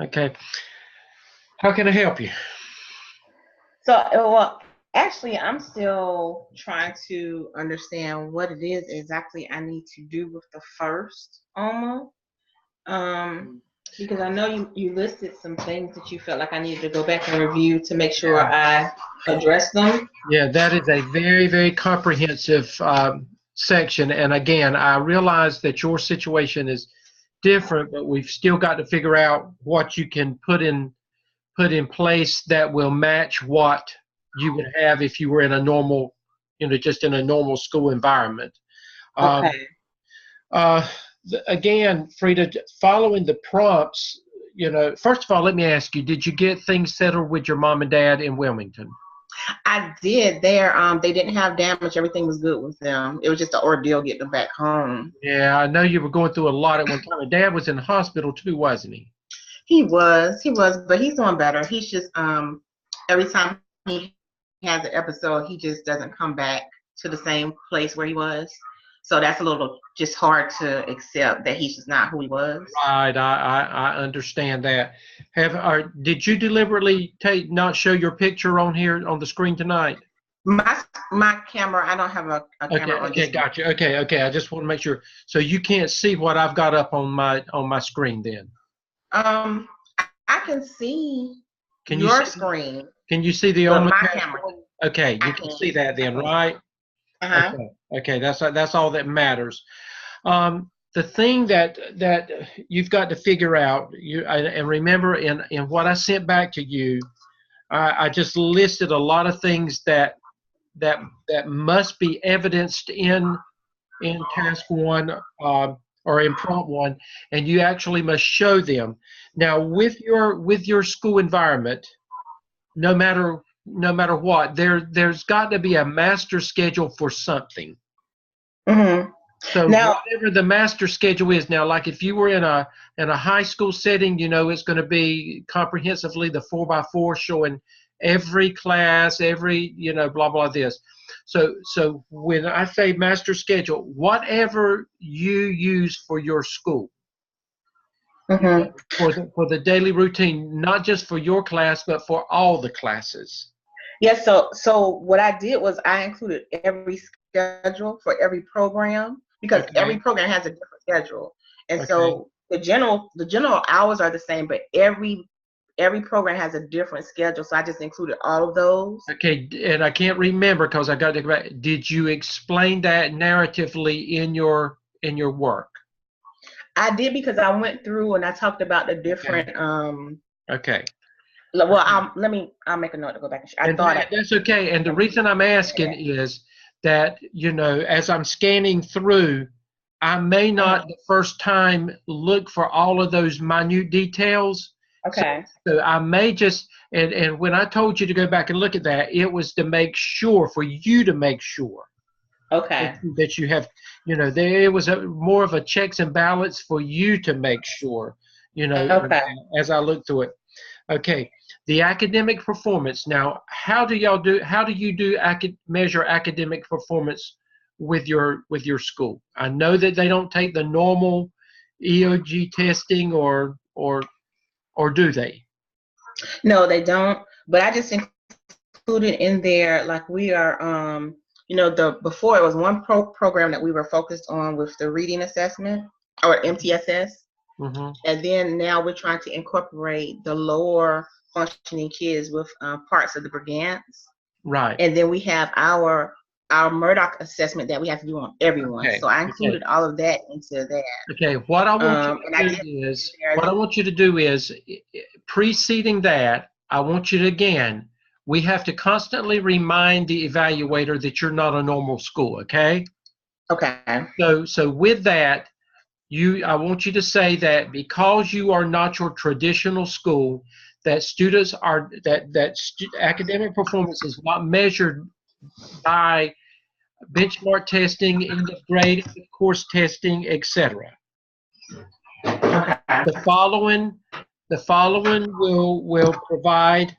Okay. How can I help you? So, well, actually, I'm still trying to understand what it is exactly I need to do with the first Alma. Um, because I know you listed some things that you felt like I needed to go back and review to make sure Yeah. I address them. Yeah, that is a very, very comprehensive section. And again, I realize that your situation is different, but we've still got to figure out what you can put in place that will match what you would have if you were in a normal, just in a normal school environment. Um, Okay. uh, Again, Frida, following the prompts, first of all, let me ask you, did you get things settled with your mom and dad in Wilmington? I did there. They didn't have damage. Everything was good with them. It was just an ordeal getting them back home. Yeah, I know you were going through a lot at one time. And Dad was in the hospital too, wasn't he? He was, but he's doing better. He's just every time he has an episode, he just doesn't come back to the same place where he was. So that's a little just hard to accept that he's just not who he was. Right, I understand that. Did you deliberately not show your picture on here on the screen tonight? My camera, I don't have a Okay, camera on okay, this one. gotcha. Okay. I just want to make sure. So you can't see what I've got up on my screen then. Um, I can see Can you your see screen, can you see the but OMA my task camera, force? Okay, I you can see can. that I then, can. right? Uh-huh. Okay. Okay, that's all that matters. The thing that you've got to figure out, and remember in what I sent back to you, I just listed a lot of things that that must be evidenced in task one, or in prompt one, and you actually must show them. Now, with your school environment, no matter what, there's got to be a master schedule for something. Hmm. So Now, whatever the master schedule is now, like if you were in a high school setting, it's going to be comprehensively the 4x4 showing every class, every blah blah this. So when I say master schedule, whatever you use for your school, hmm. for the daily routine, not just for your class, but for all the classes. Yes, so what I did was I included every schedule for every program because every Okay. program has a different schedule. And Okay. so the general hours are the same, but every program has a different schedule. So I just included all of those. Okay, and I can't remember because I got to go back. Did you explain that narratively in your work? I did because I went through and I talked about the Okay. different Okay. well, Okay. I'll make a note to go back and I And thought I that's okay. And the let me reason I'm say asking is that, as I'm scanning through, I may that. not the first time look for all of those minute details. So, Okay. so I may just, and when I told you to go back and look at that, it was to make sure, for you to make sure that Okay. that you have, there was more of a checks and balance for you to make sure, Okay. as I look through it. Okay, the academic performance. Now, how do you measure academic performance with your school? I know that they don't take the normal EOG testing, or do they? No, they don't. But I just included in there like we are the before it was one program that we were focused on with the reading assessment or MTSS, Hmm. and then now we're trying to incorporate the lower functioning kids with parts of the Brigance, Right. and then we have our Murdoch assessment that we have to do on everyone. Okay. So I Okay. included all of that into that. Okay. What I want you And I to did do is, there what I want you to do is, preceding that, I want you to, again, we have to constantly remind the evaluator that you're not a normal school. Okay. okay. So with that, I want you to say that because you are not your traditional school, that students are academic performance is not measured by benchmark testing, end of grade, course testing, etc. Okay. The following will provide,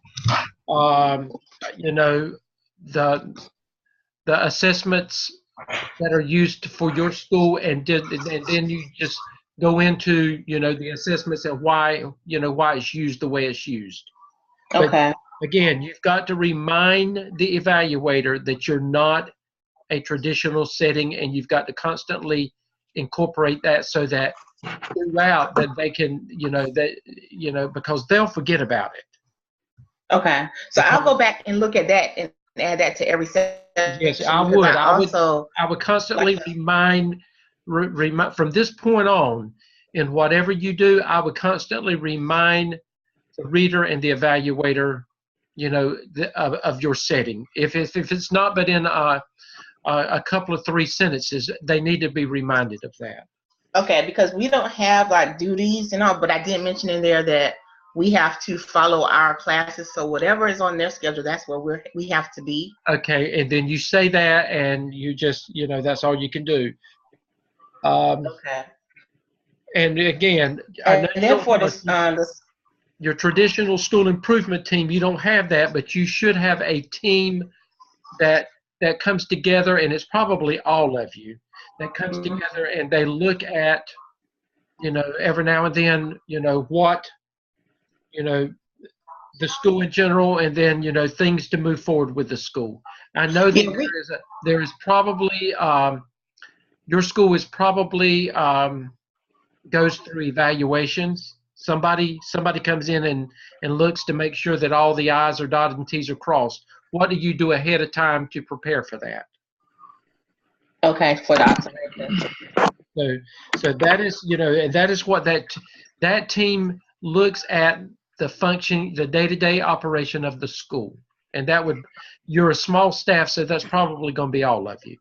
um, you know the the assessments that are used for your school, and then you just go into, the assessments and why, why it's used the way it's used. But Okay. again, you've got to remind the evaluator that you're not a traditional setting, and you've got to constantly incorporate that so that throughout that they can, because they'll forget about it. Okay. So I'll go back and look at that and add that to every section. Yes, I because would. I would constantly remind from this point on, in whatever you do, I would constantly remind the reader and the evaluator, of your setting. If it's not but in a couple of 3 sentences, they need to be reminded of that. Okay, because we don't have like duties and all, but I did mention in there that we have to follow our classes. So whatever is on their schedule, that's where we have to be. Okay, and then you say that, and you just, that's all you can do. Okay. And again, I know and then for this, your traditional school improvement team, you don't have that, but you should have a team that comes together, and it's probably all of you that comes together, and they look at, every now and then, what, the school in general, and then, things to move forward with the school. I know that there is probably, your school is probably goes through evaluations. Somebody comes in and looks to make sure that all the I's are dotted and T's are crossed. What do you do ahead of time to prepare for that? Okay, for the observation. So that is, and that is what that team looks at, the function, the day-to-day operation of the school. And you're a small staff, so that's probably going to be all of you.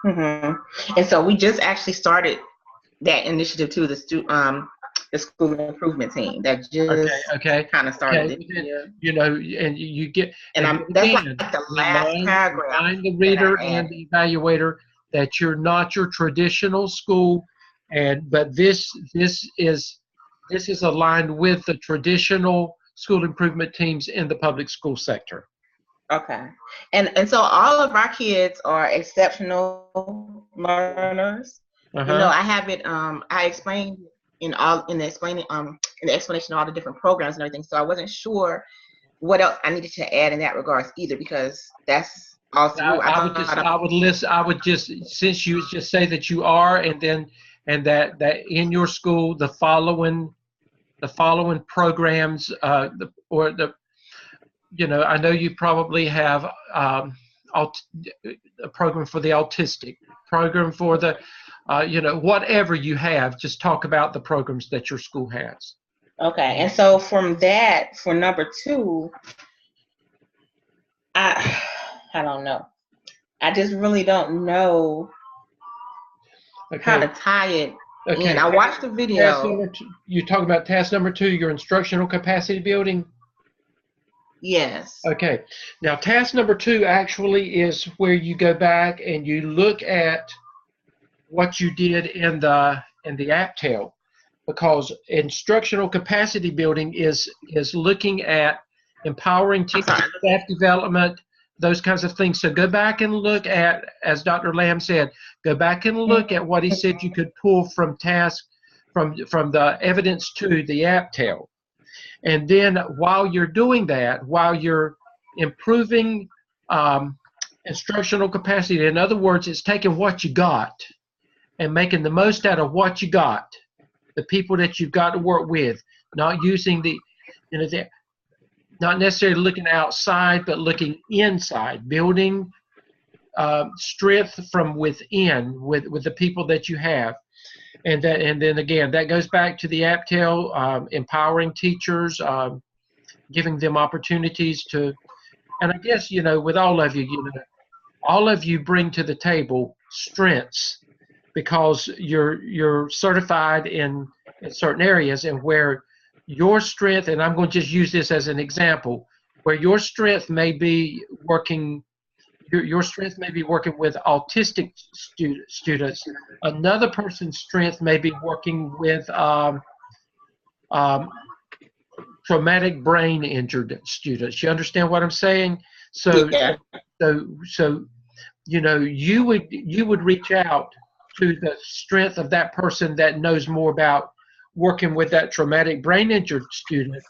And so we just actually started that initiative too, the school improvement team that just kind of started it. And you get, and that's like the last paragraph. Remind the reader and the evaluator that you're not your traditional school, but this is aligned with the traditional school improvement teams in the public school sector. Okay. And so all of our kids are exceptional learners. I have it I explained in the explanation of all the different programs and everything. So I wasn't sure what else I needed to add in that regards either, because that's also I would just since you just say that you are, and that in your school the following programs I know you probably have a program for the autistic, program for the, whatever you have, just talk about the programs that your school has. Okay, and so from that, for number 2, I don't know. I just really don't know how to tie it in. I watched the video. You talk about task number 2, your instructional capacity building? Yes. Okay. Now, task number 2 actually is where you go back and you look at what you did in the APTEL, because instructional capacity building is looking at empowering teachers, staff development, those kinds of things. So go back and look at, as Dr. Lamb said, go back and look at what he said you could pull from from the evidence to the APTEL. And then while you're doing that, while you're improving instructional capacity, in other words, it's taking what you got and making the most out of what you got, the people that you've got to work with, not using not necessarily looking outside, but looking inside, building strength from within with the people that you have. And then again, that goes back to the APTEL, empowering teachers, giving them opportunities to, and I guess, with all of you bring to the table strengths, because you're certified in certain areas, and where your strength, and I'm going to just use this as an example, where your strength may be working with autistic students. Another person's strength may be working with traumatic brain injured students. You understand what I'm saying? So, yeah. you would reach out to the strength of that person that knows more about working with that traumatic brain injured student,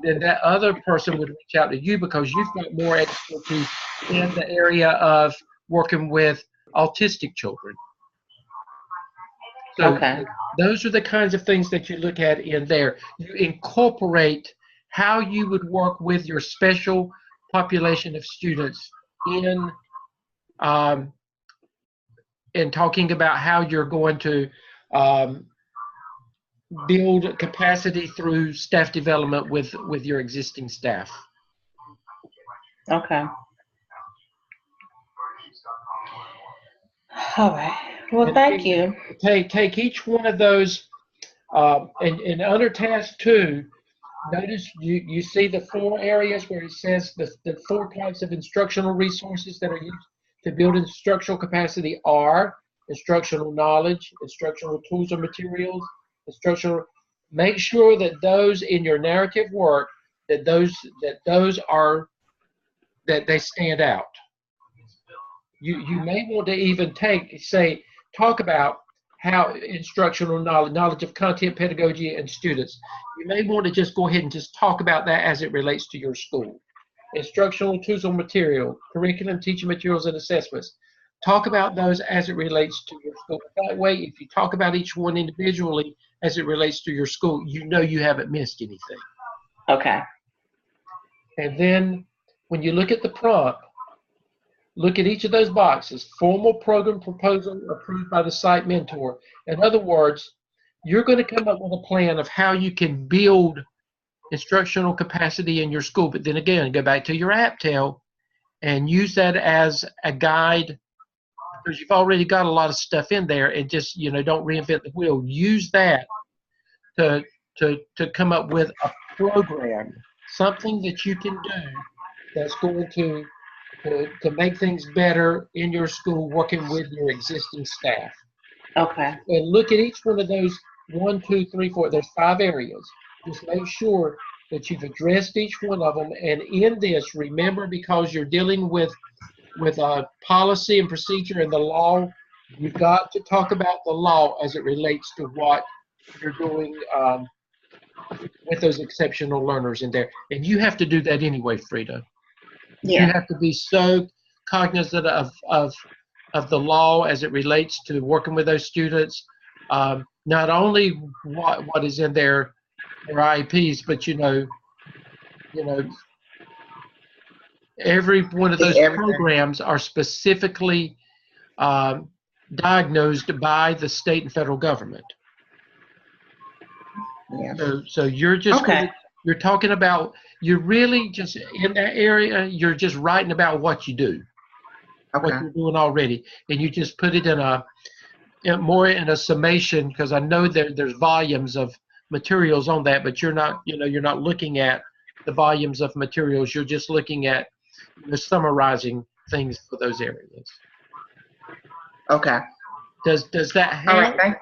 then that other person would reach out to you because you've got more expertise in the area of working with autistic children. So Okay. those are the kinds of things that you look at in there. You incorporate how you would work with your special population of students in talking about how you're going to um, build capacity through staff development with your existing staff. Okay. All right. Well, And thank you. take each one of those, and under task 2, notice you see the 4 areas where it says the 4 types of instructional resources that are used to build instructional capacity are instructional knowledge, instructional tools and materials, instructional. Make sure that those in your narrative work, that they stand out. You may want to even talk about how instructional knowledge of content, pedagogy, and students. You may want to just go ahead and just talk about that as it relates to your school. Instructional tools and material, curriculum, teaching materials, and assessments. Talk about those as it relates to your school. That way, if you talk about each one individually as it relates to your school, you know you haven't missed anything. Okay. And then when you look at the prompt, look at each of those boxes. Formal program proposal approved by the site mentor. In other words, you're going to come up with a plan of how you can build instructional capacity in your school. But then again, go back to your APTEL and use that as a guide, because you've already got a lot of stuff in there, and just, don't reinvent the wheel. Use that to come up with a program, something that you can do that's going to make things better in your school working with your existing staff. Okay. And look at each one of those 1, 2, 3, 4. There's 5 areas. Just make sure that you've addressed each one of them. And in this, remember, because you're dealing with a policy and procedure and the law, you've got to talk about the law as it relates to what you're doing with those exceptional learners in there. And you have to do that anyway, Frida. Yeah. You have to be so cognizant of the law as it relates to working with those students. Not only what is in their IEPs, but every one of those programs are specifically diagnosed by the state and federal government. Yeah. So you're just okay. You're talking about, you're really just in that area, you're just writing about what you do, what you're doing already. And you just put it more in a summation, because I know there's volumes of materials on that, but you're not looking at the volumes of materials. You're just looking at summarizing things for those areas. Okay. Does that help? All right.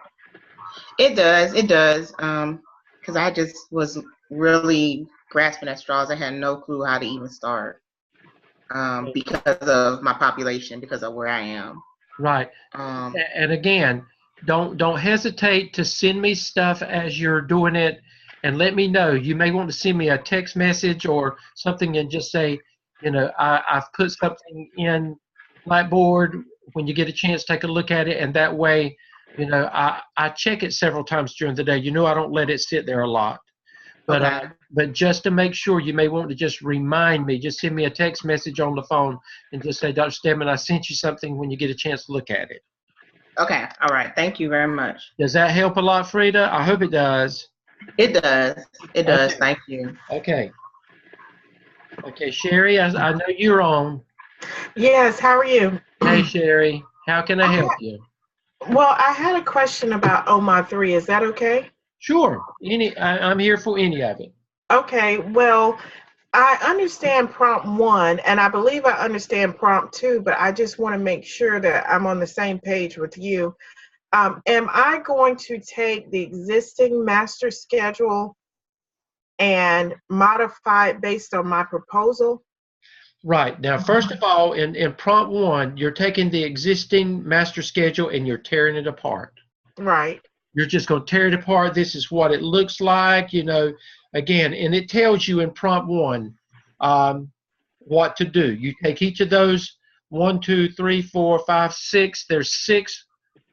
It does. Because I just was really grasping at straws. I had no clue how to even start. Because of my population, because of where I am. Right. And again, don't hesitate to send me stuff as you're doing it, and let me know. You may want to send me a text message or something and just say, I've put something in Blackboard. When you get a chance, take a look at it, and that way, I check it several times during the day. I don't let it sit there a lot. But but just to make sure, you may want to just remind me. Just send me a text message on the phone and just say, Dr. Stedman, I sent you something, when you get a chance to look at it. Okay. All right. Thank you very much. Does that help a lot, Frida? I hope it does. It does. It does. Okay. Thank you. Okay. Okay, Sherry, I know you're on. Yes. How are you? Hey, Sherry. How can I help you? Well, I had a question about OMOD 3. Is that okay? Sure. I'm here for any of it. Okay. Well, I understand prompt 1, and I believe I understand prompt 2, but I just want to make sure that I'm on the same page with you. Am I going to take the existing master schedule and modify it based on my proposal? Right. Now, first of all, in prompt 1, you're taking the existing master schedule and you're tearing it apart. Right. You're just going to tear it apart. This is what it looks like, again, and it tells you in prompt 1 what to do. You take each of those 1, 2, 3, 4, 5, 6. There's 6.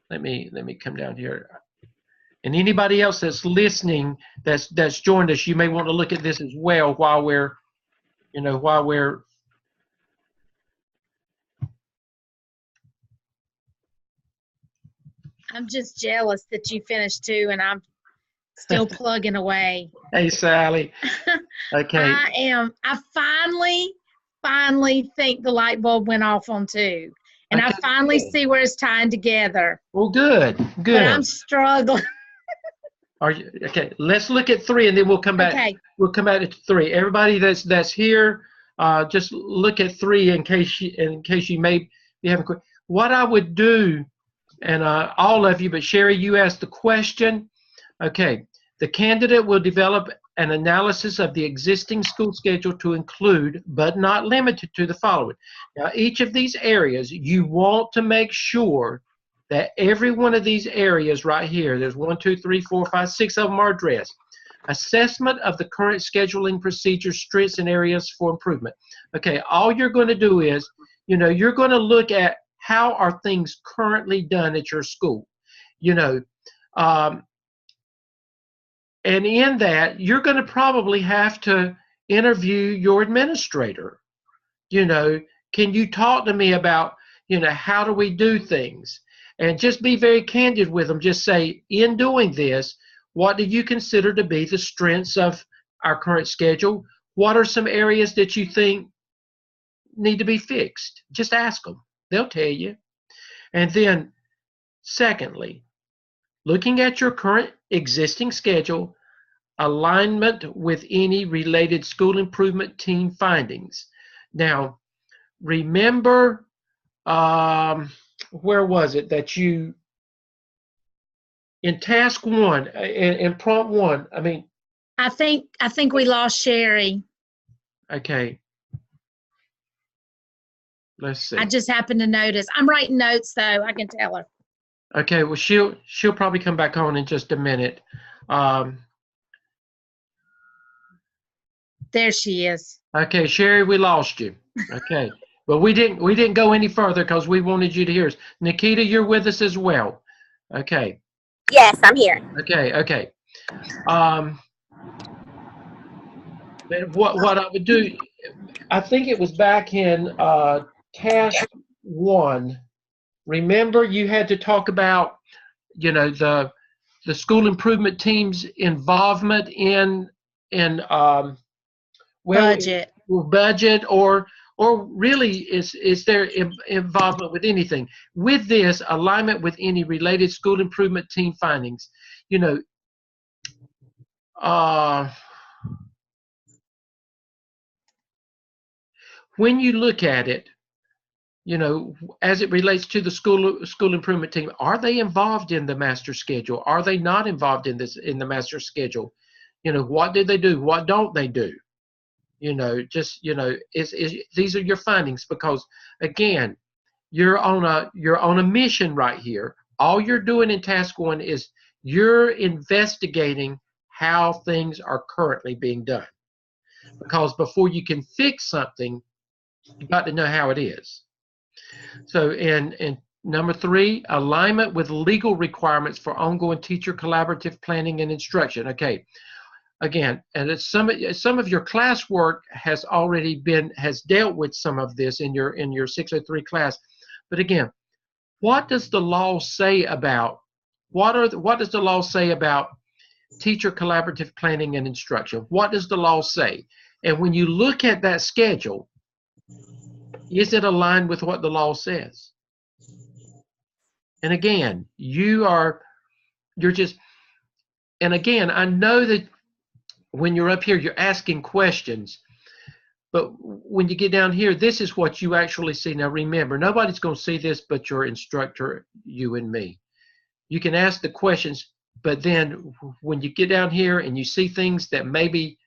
Let me come down here. And anybody else that's listening, that's joined us, you may want to look at this as well while we're. I'm just jealous that you finished 2 and I'm still plugging away. Hey, Sally. Okay. I finally think the light bulb went off on 2. And I finally see where it's tying together. Well, good. But I'm struggling. Are you okay? Let's look at 3, and then we'll come back. Okay. We'll come back to 3. Everybody that's here, just look at 3 in case you may be having. What I would do, and all of you, but Sherry, you asked the question. Okay. The candidate will develop an analysis of the existing school schedule to include, but not limited to, the following. Now, each of these areas, you want to make sure that every one of these areas right here, there's 1, 2, 3, 4, 5, 6 of them are addressed. Assessment of the current scheduling procedures, strengths, and areas for improvement. Okay, all you're going to do is, you're going to look at how are things currently done at your school. And in that, you're going to probably have to interview your administrator. Can you talk to me about, how do we do things? And just be very candid with them. Just say, in doing this, what do you consider to be the strengths of our current schedule? What are some areas that you think need to be fixed? Just ask them. They'll tell you. And then, secondly, looking at your current existing schedule, alignment with any related school improvement team findings. Now, remember, where was it that you, in task 1, in prompt 1, I think we lost Sherry. Okay. Let's see. I just happened to notice. I'm writing notes, though. I can tell her. Okay, well, she'll probably come back on in just a minute. There she is. Okay, Sherry, we lost you. Okay, but we didn't go any further because we wanted you to hear us. Nikita, you're with us as well. Okay. Yes, I'm here. Okay. What I would do, I think it was back in task 1. Remember, you had to talk about, the school improvement team's involvement in Budget. Budget, or really is their involvement with anything. With this, alignment with any related school improvement team findings. When you look at it, as it relates to the school improvement team, are they involved in the master schedule? Are they not involved in the master schedule? What do they do? What don't they do? These are your findings, because again, you're on a mission right here. All you're doing in task 1 is you're investigating how things are currently being done, because before you can fix something, you got to know how it is. So in number 3, alignment with legal requirements for ongoing teacher collaborative planning and instruction. Okay. Again, and some of your classwork has dealt with some of this in your 603 class. But again, what does the law say about what does the law say about teacher collaborative planning and instruction? What does the law say? And when you look at that schedule, is it aligned with what the law says? And again, and again, I know that when you're up here, you're asking questions, but when you get down here, this is what you actually see. Now remember, nobody's going to see this but your instructor, you and me. You can ask the questions, but then when you get down here and you see things that maybe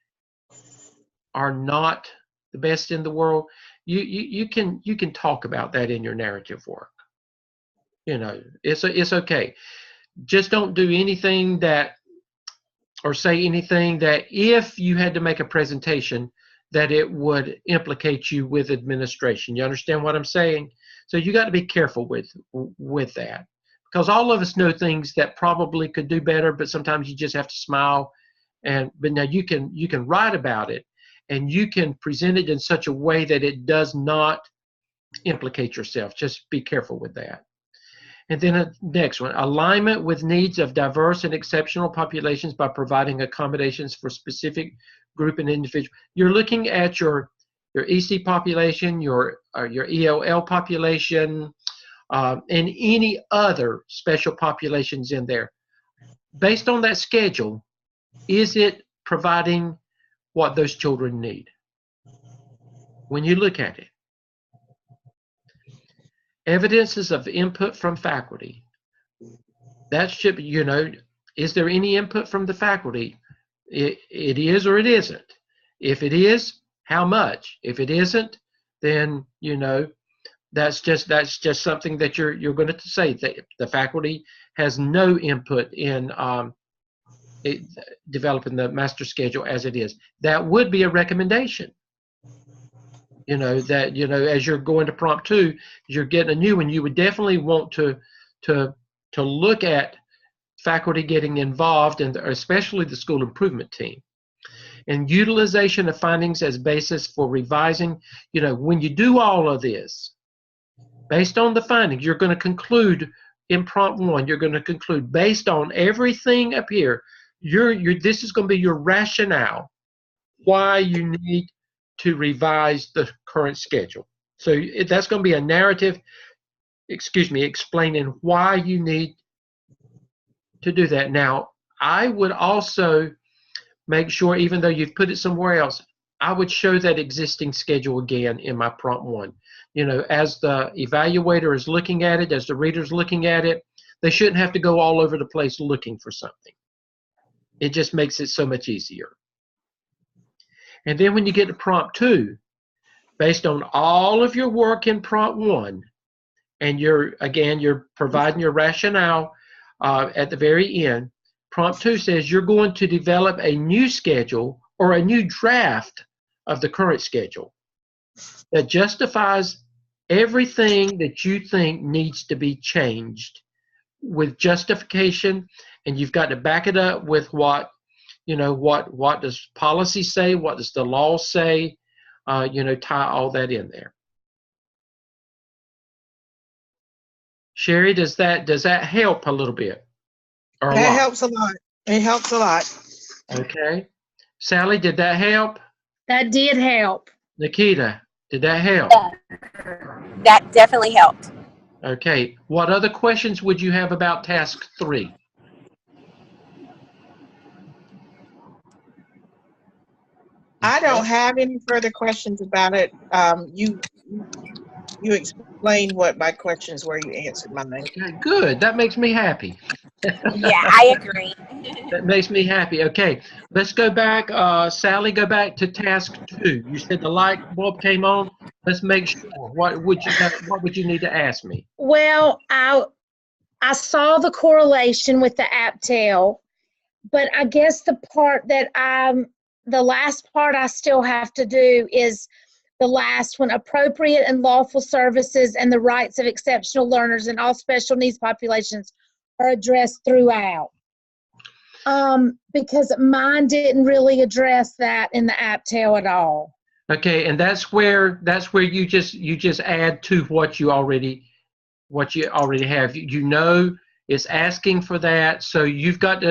are not the best in the world, you can talk about that in your narrative work. You know, it's okay. Just don't do anything that, or say anything that if you had to make a presentation, that it would implicate you with administration. You understand what I'm saying? So you got to be careful with that, because all of us know things that probably could do better, but sometimes you just have to smile. But now you can write about it, and you can present it in such a way that it does not implicate yourself. Just be careful with that. And then next one, alignment with needs of diverse and exceptional populations by providing accommodations for specific group and individual. You're looking at your EC population, your ELL population, and any other special populations in there. Based on that schedule, is it providing what those children need when you look at it? Evidences of input from faculty. That should be, you know, is there any input from the faculty? It is or it isn't. If it is, how much? If it isn't, then, you know, that's just something that you're going to say that the faculty has no input in developing the master schedule as it is. That would be a recommendation. You know, that, you know, as you're going to prompt 2, you're getting a new one, you would definitely want to look at faculty getting involved, and especially the school improvement team. And utilization of findings as basis for revising. You know, when you do all of this, based on the findings, you're going to conclude in prompt 1, you're going to conclude based on everything up here, this is going to be your rationale why you need to revise the current schedule. So that's going to be a narrative, explaining why you need to do that. Now, I would also make sure, even though you've put it somewhere else, I would show that existing schedule again in my prompt 1. You know, as the evaluator is looking at it, as the reader's looking at it, they shouldn't have to go all over the place looking for something. It just makes it so much easier. And then when you get to prompt 2, based on all of your work in prompt 1, and you're providing your rationale at the very end, prompt 2 says you're going to develop a new schedule or a new draft of the current schedule that justifies everything that you think needs to be changed with justification, and you've got to back it up with what, you know, what does policy say, what does the law say, you know, tie all that in there. Sherry, does that help a little bit? Or That helps a lot. It helps a lot. Okay. Sally, did that help? That did help. Nikita, did that help? Yeah, that definitely helped. Okay. What other questions would you have about task 3? I don't have any further questions about it. You explained what my questions were. You answered mine. Okay, good. That makes me happy. Yeah, I agree. That makes me happy. Okay, let's go back. Sally, go back to task 2. You said the light bulb came on. Let's make sure. What would you need to ask me? Well, I saw the correlation with the APTEL, but I guess the last part I still have to do is the last one: appropriate and lawful services and the rights of exceptional learners in all special needs populations are addressed throughout. Because mine didn't really address that in the APTEL at all. Okay, and that's where you just add to what you already have. You know, it's asking for that, so you've got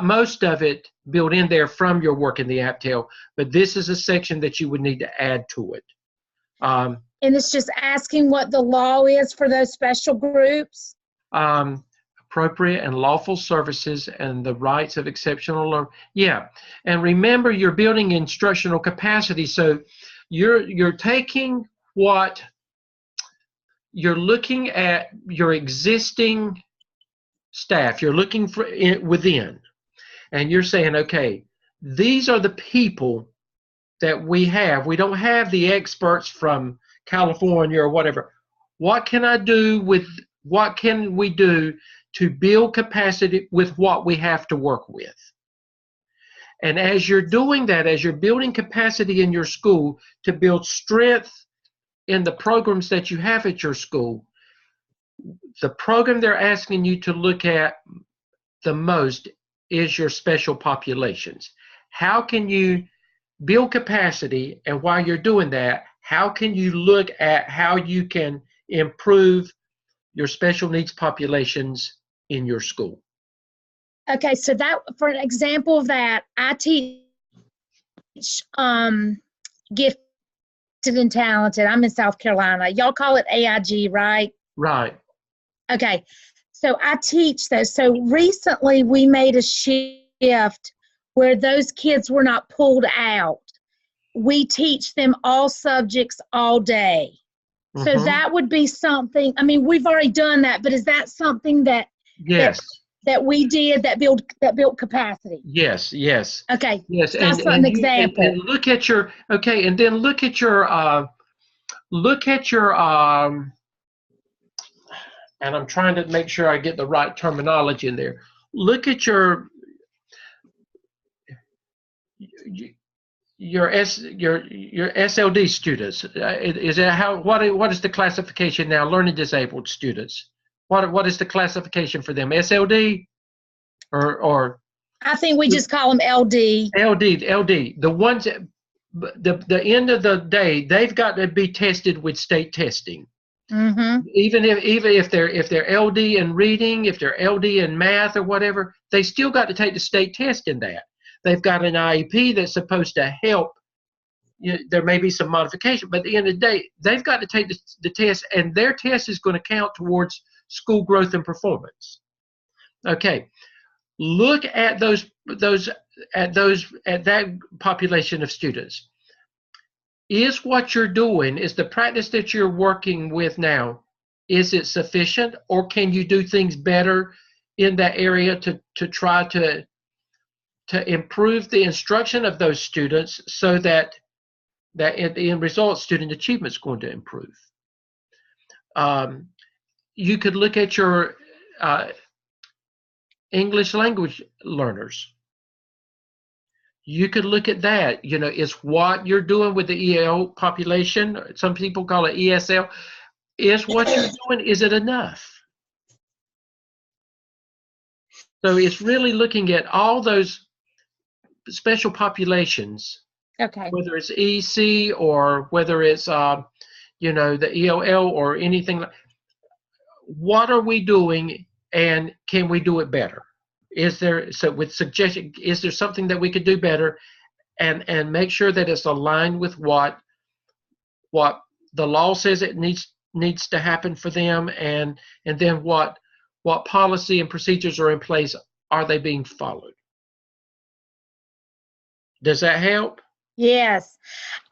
most of it built in there from your work in the APTEL, but this is a section that you would need to add to it. And it's just asking what the law is for those special groups. Appropriate and lawful services and the rights of exceptional learners. Yeah, and remember, you're building instructional capacity, so you're taking what you're looking at your existing staff. You're looking for it within, and you're saying, okay, these are the people that we have. We don't have the experts from California or whatever. What can we do to build capacity with what we have to work with? And as you're doing that, as you're building capacity in your school to build strength in the programs that you have at your school, the program they're asking you to look at the most is your special populations. How can you build capacity? And while you're doing that, how can you look at how you can improve your special needs populations in your school? Okay, so that, for an example of that, I teach gifted and talented. I'm in South Carolina. Y'all call it AIG, right? Right. Okay, so I teach those. So recently we made a shift where those kids were not pulled out. We teach them all subjects all day. So that would be something, I mean, we've already done that, but is that something that Yes. that we did that built capacity? Yes. Okay. Yes. That's an example. And look at your, okay, and then look at your and I'm trying to make sure I get the right terminology in there. Look at your SLD students. Is that what is the classification now? Learning disabled students. What is the classification for them? SLD or I think we just call them LD. LD. The ones that, the end of the day, they've got to be tested with state testing. Even if they're LD in reading, if they're LD in math or whatever, they still got to take the state test in that. They've got an IEP that's supposed to help. There may be some modification, but at the end of the day, they've got to take the test, and their test is going to count towards school growth and performance. Okay, look at that population of students. Is what you're doing, is the practice that you're working with now, is it sufficient, or can you do things better in that area to try to improve the instruction of those students so that at the end result, student achievement is going to improve? You could look at your English language learners. You could look at that. Is what you're doing with the EL population, some people call it ESL, is what you're doing, is it enough? So it's really looking at all those special populations, Okay. whether it's EC or whether it's the ELL or anything. What are we doing, and can we do it better? Is there something that we could do better, and make sure that it's aligned with what the law says it needs to happen for them, and then what policy and procedures are in place, are they being followed? Does that help? Yes.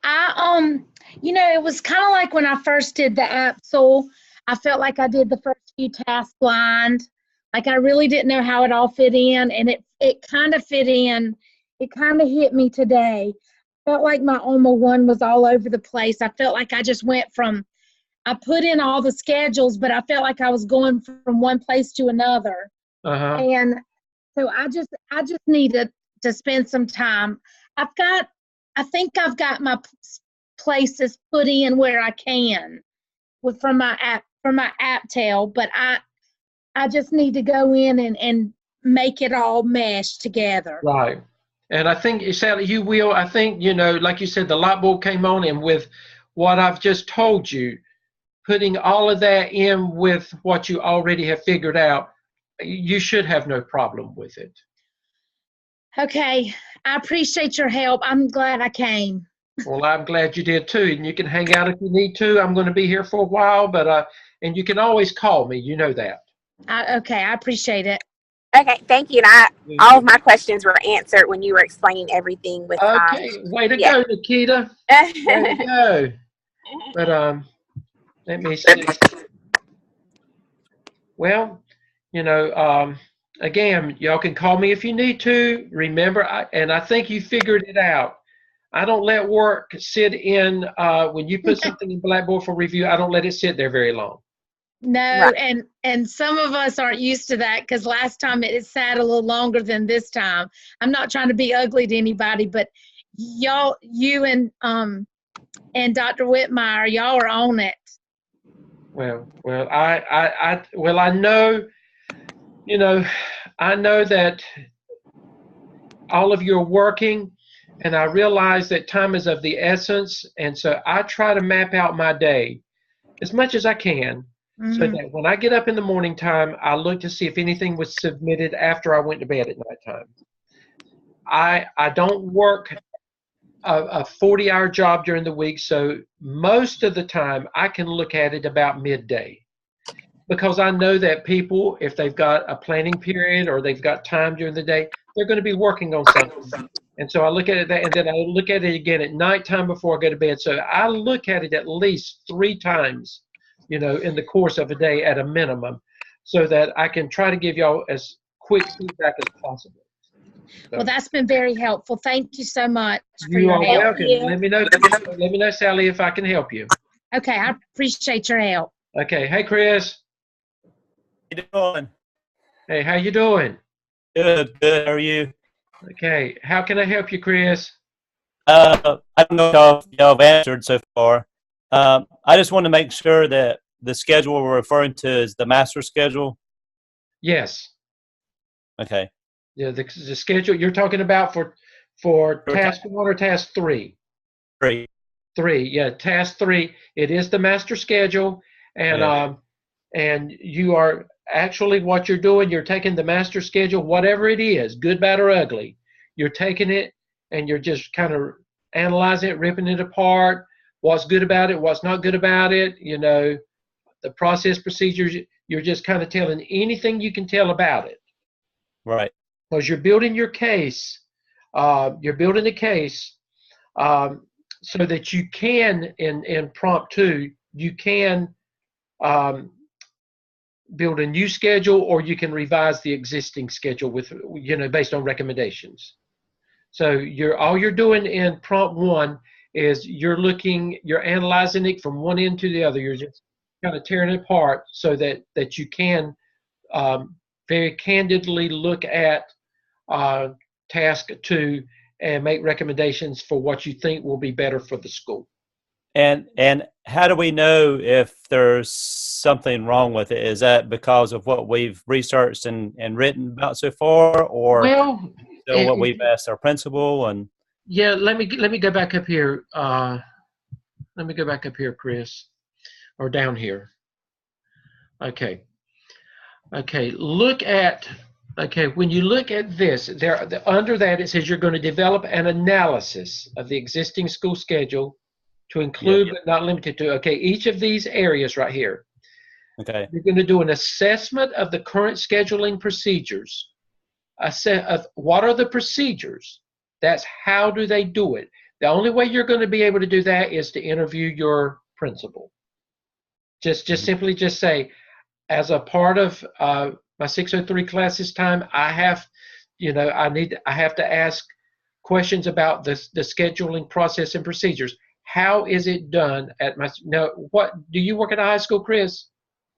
It was kind of like when I first did the APSL, I felt like I did the first few tasks blind. Like I really didn't know how it all fit in, and it kind of fit in. It kind of hit me today. Felt like my OMA 1 was all over the place. I felt like I just went I put in all the schedules, but I felt like I was going from one place to another. And so I just needed to spend some time. I think I've got my places put in where I can from my APTEL, but I just need to go in and make it all mesh together. Right. And I think, Sally, you will. I think, like you said, the light bulb came on, and with what I've just told you, putting all of that in with what you already have figured out, you should have no problem with it. Okay. I appreciate your help. I'm glad I came. Well, I'm glad you did too. And you can hang out if you need to. I'm going to be here for a while, but and you can always call me. You know that. Okay. I appreciate it. Okay, thank you. And all of my questions were answered when you were explaining everything with. Okay, way to go, Nikita. Way to go. But let me see. Well, again, y'all can call me if you need to. Remember, I think you figured it out. I don't let work sit in, when you put something in Blackboard for review, I don't let it sit there very long. No, Right. and some of us aren't used to that because last time it sat a little longer than this time. I'm not trying to be ugly to anybody, but y'all, you and Dr. Whitmire, y'all are on it. Well, I know, I know that all of you are working, and I realize that time is of the essence, and so I try to map out my day as much as I can, so Mhm. that when I get up in the morning time, I look to see if anything was submitted after I went to bed at nighttime. I don't work a 40-hour job during the week, so most of the time I can look at it about midday, because I know that people, if they've got a planning period or they've got time during the day, they're going to be working on something. And so I look at it and then I look at it again at nighttime before I go to bed. So I look at it at least 3 times, in the course of a day at a minimum, so that I can try to give y'all as quick feedback as possible. Well, So that's been very helpful. Thank you so much for you your are help. welcome. Let me know, Sally, if I can help you. Okay, I appreciate your help. Okay. Hey, Chris. How you doing? Hey, how you doing? Good, good. How are you? Okay. How can I help you, Chris? I don't know if y'all have answered so far. I just want to make sure that the schedule we're referring to is the master schedule. Yes. Okay. Yeah, the schedule you're talking about for task 1 or task 3? Great. 3, yeah, task 3. It is the master schedule, and Yeah. and you are actually what you're doing. You're taking the master schedule, whatever it is, good, bad, or ugly. You're taking it and you're just kind of analyzing it, ripping it apart. What's good about it? What's not good about it? The process procedures. You're just kind of telling anything you can tell about it. Right. Because you're building your case, you're building a case, so that you can, in prompt 2, you can build a new schedule, or you can revise the existing schedule with, based on recommendations. So all you're doing in prompt 1 is you're analyzing it from one end to the other. You're just kind of tearing it apart so that you can very candidly look at task 2 and make recommendations for what you think will be better for the school. And how do we know if there's something wrong with it? Is that because of what we've researched and written about so far, or Well, what we've asked our principal? And yeah, let me go back up here. Let me go back up here, Chris, or down here. Okay. When you look at this, under that it says you're going to develop an analysis of the existing school schedule to include, but not limited to, each of these areas right here. Okay. You're going to do an assessment of the current scheduling procedures. Of what are the procedures? That's how do they do it. The only way you're going to be able to do that is to interview your principal. Just simply just say, as a part of my 603 class this time, I have to ask questions about the scheduling process and procedures. How is it done at my? Now, what do you work at a high school, Chris?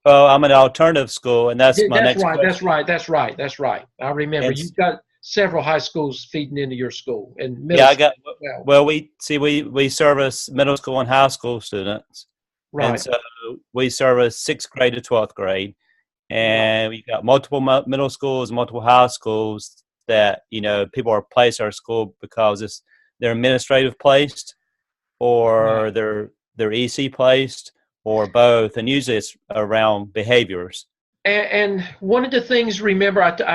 Well, I'm an alternative school, and that's my next question. That's right. I remember you've got several high schools feeding into your school, and middle yeah, I got. well. Well, we service middle school and high school students, Right. and so we service 6th grade to 12th grade, and we got multiple middle schools, multiple high schools that people are placed at our school because they're administrative placed, or they're EC placed, or both, and usually it's around behaviors. And one of the things, I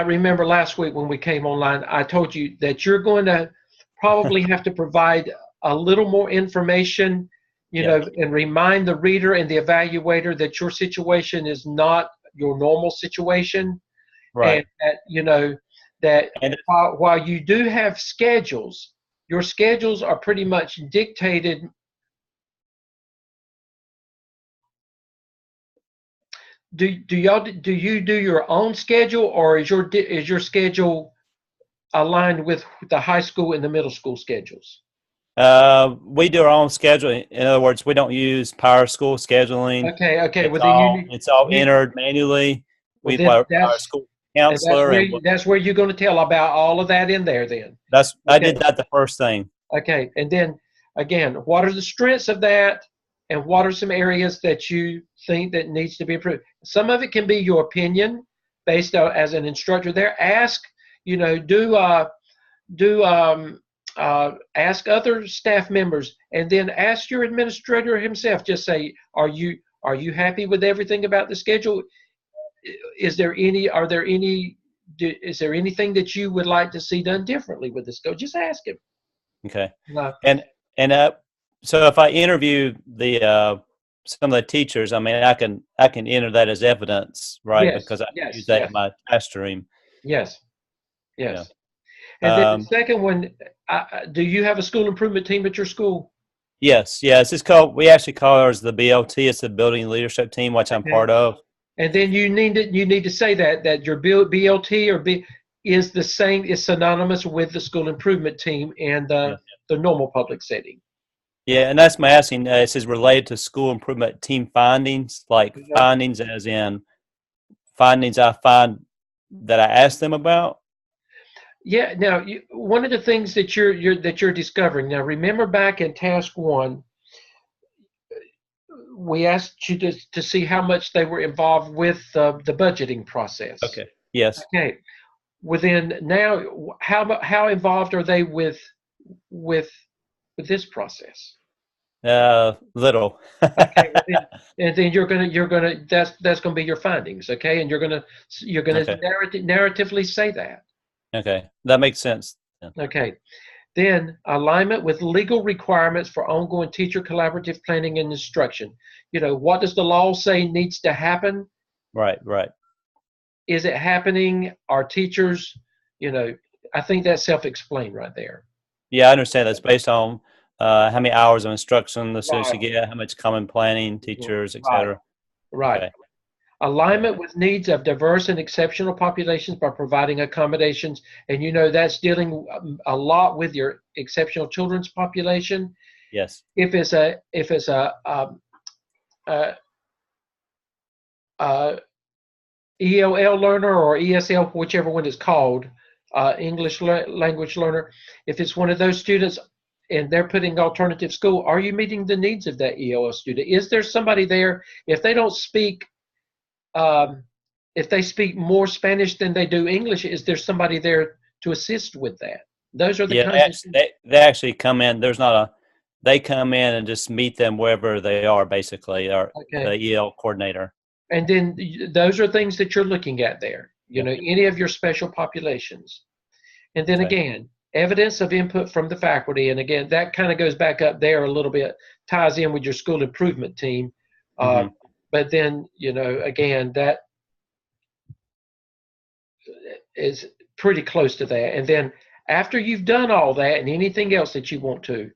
remember last week when we came online, I told you that you're going to probably have to provide a little more information, and remind the reader and the evaluator that your situation is not your normal situation. Right. And that while you do have schedules, your schedules are pretty much dictated. Do you do your own schedule, or is your schedule aligned with the high school and the middle school schedules? We do our own scheduling. In other words, we don't use Power School scheduling. Okay. It's Well, then all it's all you entered manually. well We then our school and counselor, and that's where you're going to tell about all of that in there. Then I okay. did that the first thing. Okay, and then again, what are the strengths of that, and what are some areas that you think that needs to be improved? Some of it can be your opinion, based on as an instructor. There, ask ask other staff members, and then ask your administrator himself. Just say, are you happy with everything about the schedule? Is there anything that you would like to see done differently with the schedule? Just ask him. Okay. Uh, And so if I interview the some of the teachers, I mean, I can enter that as evidence, right? Yes, Because I yes, use that yes. in my test stream. Yes. Yeah. Yes. And then the second one, do you have a school improvement team at your school? Yes. We actually call ours the BLT. It's the Building Leadership Team, which I'm Okay. part of. And then you need to say that your BLT is the same, is synonymous with the school improvement team and the normal public setting. Yeah, and that's my asking. It says related to school improvement team findings, like findings as in findings I find that I asked them about. Yeah. Now, one of the things that you're discovering now. Remember back in task 1, we asked you to see how much they were involved with the budgeting process. Okay. Yes. Okay. Within now, how involved are they with this process? Little. Okay. And then you're gonna that's gonna be your findings. Okay. And you're gonna Okay. narratively say that. Okay, that makes sense. Yeah. Okay. Then alignment with legal requirements for ongoing teacher collaborative planning and instruction. What does the law say needs to happen? Right. Is it happening? Are teachers, I think that's self-explained right there. Yeah, I understand. That's based on how many hours of instruction the students Right. get, how much common planning, teachers, etc. Right. Okay. Alignment with needs of diverse and exceptional populations by providing accommodations. And that's dealing a lot with your exceptional children's population. Yes. If it's a ELL learner or ESL, whichever one is called, English language learner, if it's one of those students and they're putting alternative school, are you meeting the needs of that ELL student? Is there somebody there? If they don't speak, if they speak more Spanish than they do English, is there somebody there to assist with that? Those are the kinds of they actually come in. They come in and just meet them wherever they are, basically, or the EL coordinator. And then those are things that you're looking at there, any of your special populations. And then again, evidence of input from the faculty. And again, that kind of goes back up there a little bit, ties in with your school improvement team. But then, again, that is pretty close to that. And then after you've done all that and anything else that you want to,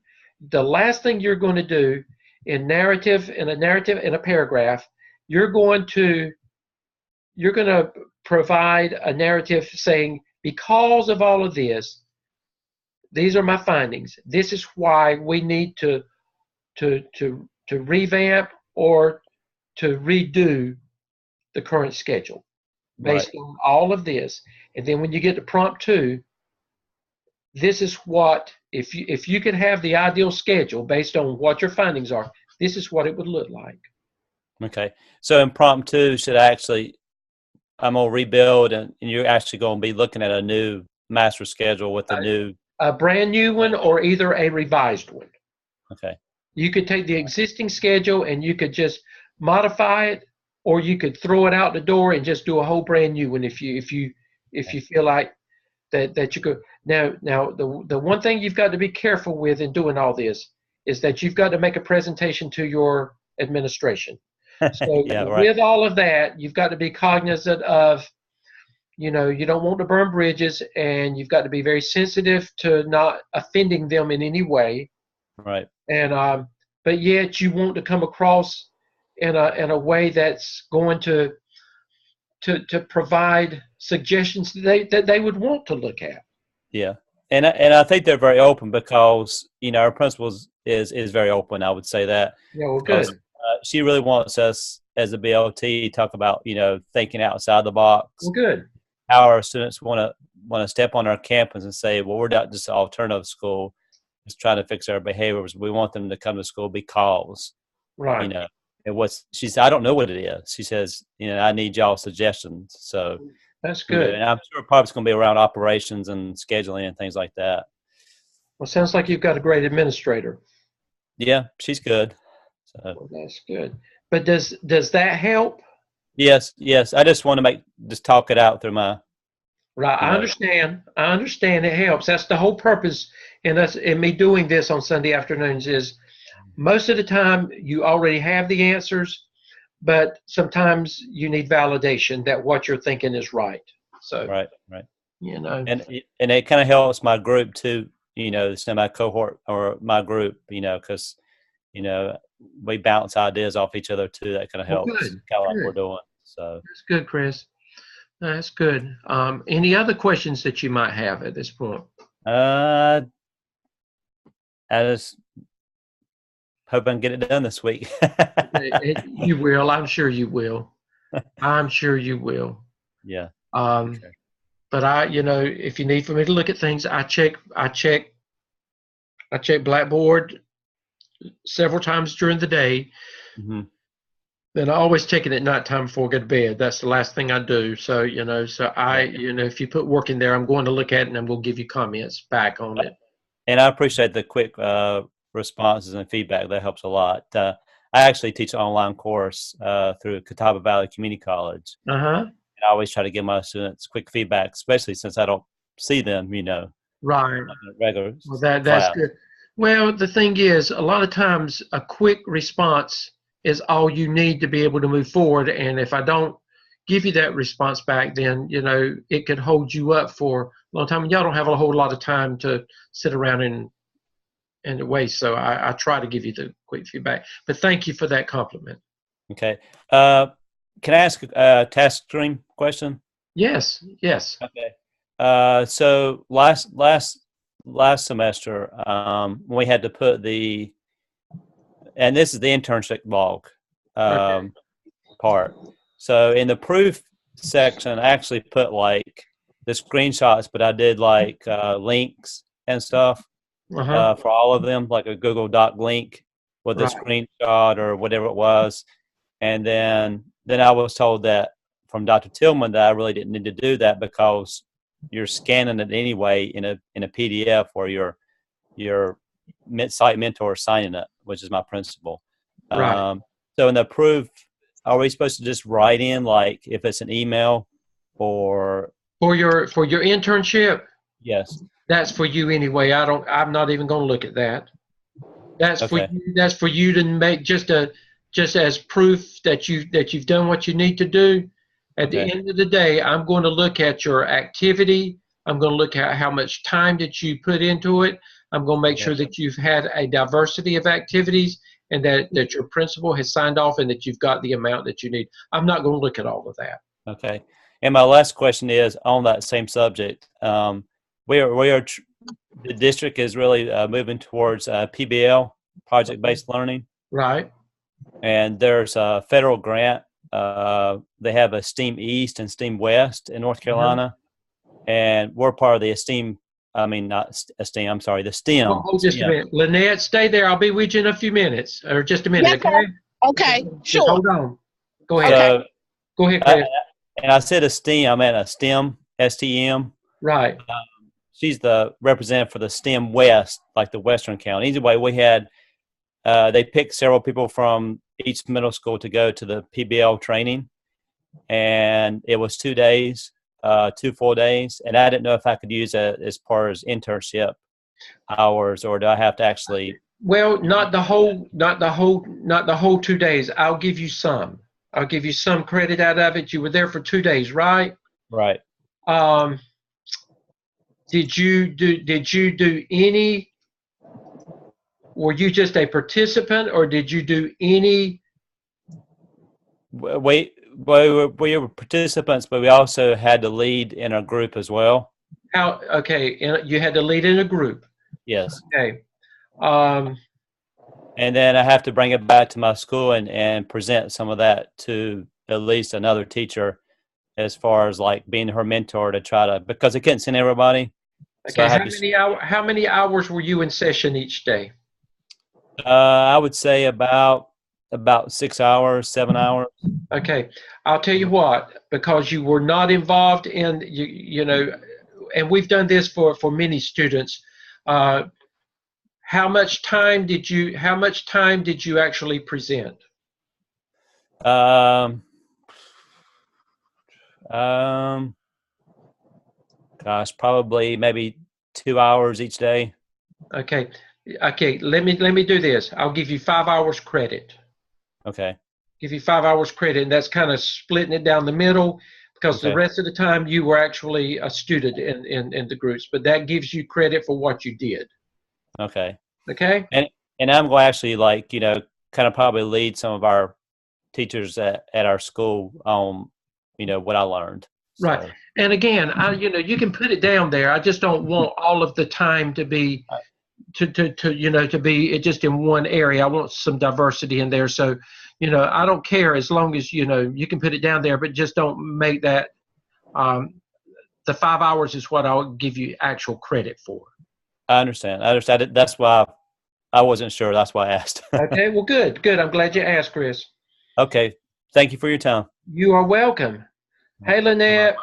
the last thing you're going to do in a narrative, in a paragraph, you're going to provide a narrative saying, because of all of this, these are my findings. This is why we need to revamp or to redo the current schedule based on all of this. And then when you get to prompt 2, this is what, if you could have the ideal schedule based on what your findings are, this is what it would look like. Okay. So in prompt 2, I'm going to rebuild and you're actually going to be looking at a new master schedule with a brand new one or either a revised one. Okay. You could take the existing schedule and you could just modify it, or you could throw it out the door and just do a whole brand new one if you feel like that you could. Now the one thing you've got to be careful with in doing all this is that you've got to make a presentation to your administration. So with all of that, you've got to be cognizant of, you don't want to burn bridges, and you've got to be very sensitive to not offending them in any way. Right. And but yet you want to come across in a way that's going to provide suggestions that they would want to look at. Yeah. and I think they're very open because our principals is very open. I would say that Yeah, well, because good. she really wants us as a BLT talk about thinking outside the box, Well, good. how our students want to step on our campus and say, well, we're not just an alternative school, just trying to fix our behaviors. We want them to come to school because Right. and she said, I don't know what it is. She says, I need y'all suggestions. So. That's good. And I'm sure probably it's going to be around operations and scheduling and things like that. Well, sounds like you've got a great administrator. Yeah, she's good. So Well, that's good. But does that help? yes. I just want to just talk it out through my. Right. I understand. It helps. That's the whole purpose in me doing this on Sunday afternoons is most of the time you already have the answers, but sometimes you need validation that what you're thinking is right. So Right. And it kind of helps my group too. My cohort or my group. Because we bounce ideas off each other too. That kind of helps. Good. Kind of like we're doing. So that's good, Chris. That's good. Any other questions that you might have at this point? I just hope I can get it done this week. You will. I'm sure you will. Yeah. But if you need for me to look at things, I check Blackboard several times during the day. Mm-hmm. Then I always check it at nighttime before I go to bed. That's the last thing I do. So, if you put work in there, I'm going to look at it and I'm going to give you comments back on it. And I appreciate the quick responses and feedback. That helps a lot. I actually teach an online course through Catawba Valley Community College. Uh-huh. And I always try to give my students quick feedback, especially since I don't see them, Right. regular Well, that's class. good. Well, the thing is, a lot of times a quick response is all you need to be able to move forward. And if I don't give you that response back, then, it could hold you up for a long time. Y'all don't have a whole lot of time to sit around and waste. So I try to give you the quick feedback. But thank you for that compliment. Okay. Can I ask a task stream question? Yes. Okay. So last semester, we had to put and this is the internship log part. So in the proof section, I actually put like the screenshots, but I did like links and stuff for all of them, like a Google Doc link with a screenshot or whatever it was. And then I was told that from Dr. Tillman that I really didn't need to do that because you're scanning it anyway in a PDF or your site mentor signing it, which is my principal. Right. So in the proof, are we supposed to just write in like if it's an email or for your internship? Yes. That's for you anyway. I'm not even going to look at that. That's for you. That's for you to make just as proof that you've done what you need to do. At the end of the day, I'm going to look at your activity. I'm going to look at how much time that you put into it. I'm going to make sure that you've had a diversity of activities and that your principal has signed off and that you've got the amount that you need. I'm not going to look at all of that. Okay. And my last question is on that same subject. The district is really moving towards PBL, project-based learning. Right. And there's a federal grant. They have a STEAM East and STEAM West in North Carolina. And we're part of the STEAM. The STEM. Hold just a minute. Lynette, stay there. I'll be with you in a few minutes, or just a minute, Yes, okay, sure. Just hold on. Go ahead. So, Go ahead, Chris. And I said a STEM, I meant a STEM, STEM. Right. She's the representative for the STEM West, like the Western county. Anyway, we had, they picked several people from each middle school to go to the PBL training. And it was 2 days. 2 full days, and I didn't know if I could use it as part of internship hours, or do I have to actually? Well, not the whole 2 days. I'll give you some. I'll give you some credit out of it. You were there for 2 days, right? Right. Did you do any? Were you just a participant, or did you do any? We were participants, but we also had to lead in our group as well. Okay, and you had to lead in a group. Yes. Okay. And then I have to bring it back to my school and present some of that to at least another teacher, as far as like being her mentor to try to, because I couldn't send everybody. So Okay, I had to, how many hours were you in session each day? I would say about 6 hours, 7 hours. Okay, I'll tell you what, because you were not involved in, you know, and we've done this for many students. How much time did you actually present? Gosh, probably maybe 2 hours each day. Okay, let me do this. I'll give you 5 hours credit. Okay. Give you 5 hours credit, and that's kind of splitting it down the middle, because the Okay. rest of the time you were actually a student in the groups, but that gives you credit for what you did. Okay. Okay? And I'm going to actually, like, you know, kind of probably lead some of our teachers at our school on, you know, what I learned. Right. So, And again, you know, you can put it down there. I just don't want all of the time to be to be it just in one area. I want some diversity in there. So, you know, I don't care as long as, you know, you can put it down there, but just don't make that the 5 hours is what I'll give you actual credit for. I understand. That's why I wasn't sure. That's why I asked. Okay, well, good. I'm glad you asked, Chris. Okay. Thank you for your time. You are welcome. Hey, Lynette.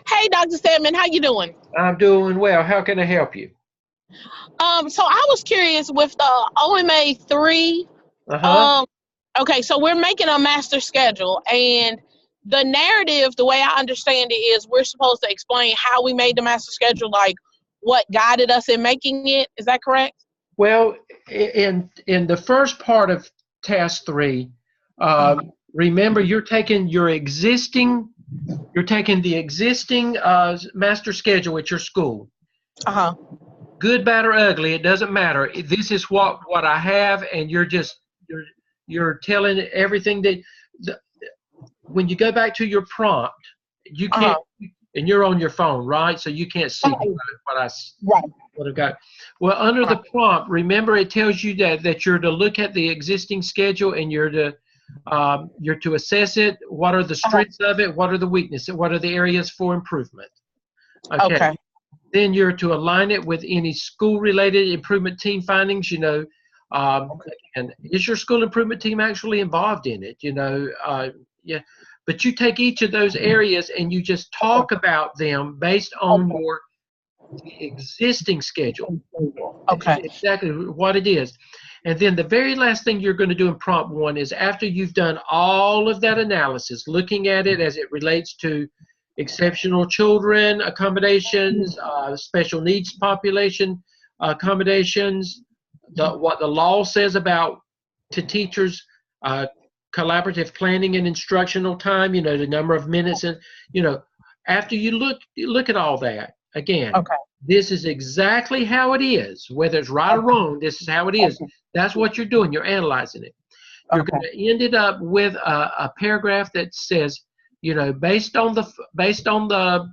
Hey, Dr. Stedman, how you doing? I'm doing well. How can I help you? So I was curious with the OMA 3. Uh-huh. Okay, so we're making a master schedule, and the narrative, the way I understand it, is we're supposed to explain how we made the master schedule, like what guided us in making it. Is that correct? Well, in the first part of task 3, remember you're taking the existing master schedule at your school. Uh-huh. Good, bad, or ugly, it doesn't matter. This is what I have, and you're telling everything that when you go back to your prompt, you can't, and you're on your phone, right? So you can't see what I've got. Well, under the prompt, remember it tells you that you're to look at the existing schedule, and you're to assess it. What are the strengths of it? What are the weaknesses? What are the areas for improvement? Okay. Then you're to align it with any school-related improvement team findings. You know, and is your school improvement team actually involved in it? You know, yeah. But you take each of those areas and you just talk about them based on your existing schedule. Okay. Exactly what it is. And then the very last thing you're going to do in prompt 1 is, after you've done all of that analysis, looking at it as it relates to exceptional children accommodations, special needs population accommodations, what the law says about to teachers, collaborative planning and instructional time, you know, the number of minutes, and, you know, after you look at all that, again, this is exactly how it is. Whether it's right or wrong, this is how it is. That's what you're doing. You're analyzing it. You're going to end it up with a paragraph that says, you know, based on the